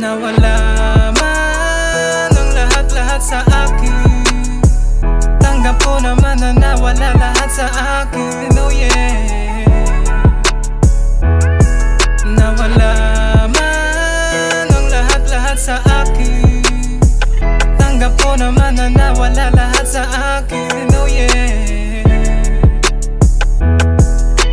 Nawala man ang lahat-lahat sa akin. Tanggap ko naman na nawala lahat sa akin. Oh yeah. Nawala man ang lahat-lahat sa akin. Tanggap ko naman na nawala lahat sa akin. Oh yeah.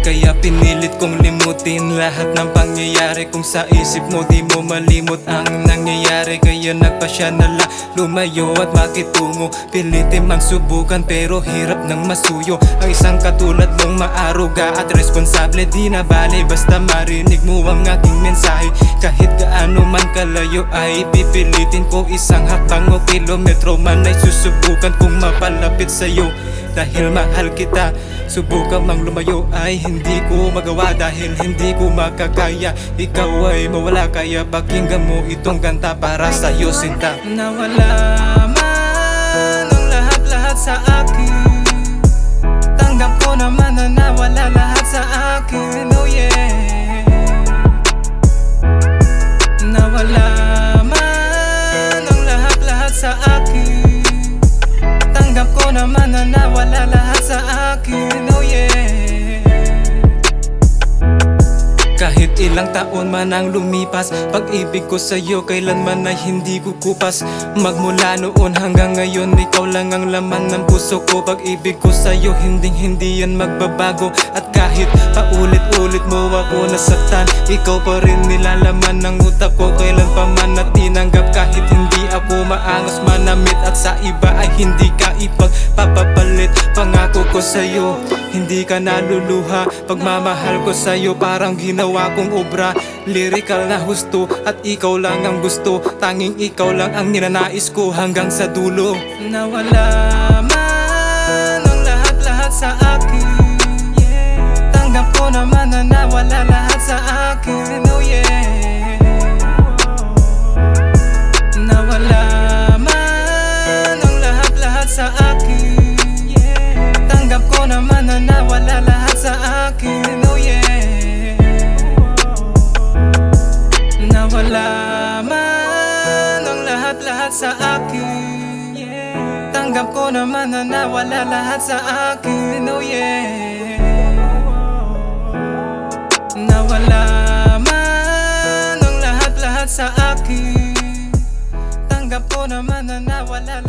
Kaya pinilit kong limutin lahat ng pangyayari. Kung sa isip mo di mo malimot ang nangyayari. Kaya nagpasya na lang lumayo at makitungo. Pilitin mang subukan pero hirap nang masuyo. Ang isang katulad mong maaruga at responsable. Di na bale basta marinig mo ang aking mensahe. Kahit gaano man kalayo ay pipilitin ko. Isang hakbang o kilometro man ay susubukan kong mapalapit sa'yo. Dahil mahal kita, subukan mang lumayo ay hindi ko magawa. Dahil hindi ko makakaya, ikaw ay mawala. Kaya pakinggan mo itong kanta para sa'yo, sinta. Nawala man ang lahat-lahat sa akin. Tanggap ko naman na nawala lahat sa akin. Oh yeah. Nawala man ang lahat-lahat sa akin. Tanggap ko naman na nawala lahat sa akin. Oh yeah. Kahit ilang taon man ang lumipas, pag-ibig ko sa'yo kailanman ay hindi kukupas. Magmula noon hanggang ngayon, ikaw lang ang laman ng puso ko. Pag-ibig ko sa'yo hindi yan magbabago. At kahit paulit-ulit mo ako nasaktan, ikaw pa rin nilalaman ng utak ko. Kailan pa man na tinanggap kahit hindi ako maangas manamit. At sa iba ay hindi ka ipagpapapalit. Pangako ko sa'yo, hindi ka naluluha. Pagmamahal ko sa'yo parang ginawa kong obra. Lyrical na husto at ikaw lang ang gusto. Tanging ikaw lang ang ninanais ko hanggang sa dulo. Nawala man ang lahat-lahat sa akin. Tanggap ko naman na nawala lahat sa akin. Oh yeah. Nawala man ang lahat-lahat sa akin. Tanggap ko naman na nawala lahat sa akin. Oh yeah. Nawala man ang lahat-lahat sa akin. Tanggap ko naman na nawala lahat sa akin. Oh yeah. Nawala man ang lahat-lahat sa akin. Tanggap ko naman na nawala